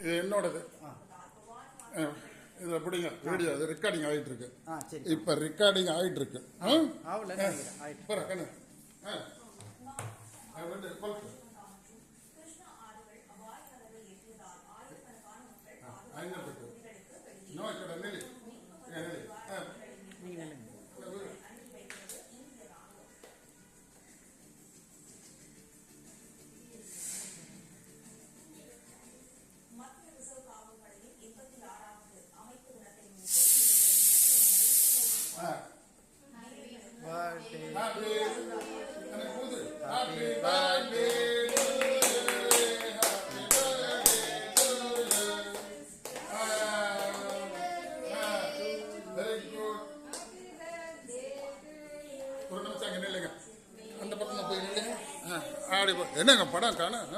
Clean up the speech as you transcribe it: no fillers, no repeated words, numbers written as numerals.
இது என்னோடது. இது அப்படிங்க வீடியோ இது ரெக்கார்டிங் ஆகிட்டு இருக்கு. இப்போ ரெக்கார்டிங் ஆகிட்டு இருக்கு. ஒரு நிமிஷம் அங்கே நில்லுங்க. அந்த பக்கம் போய் நில்லுங்க. என்னங்க படம் காணும்.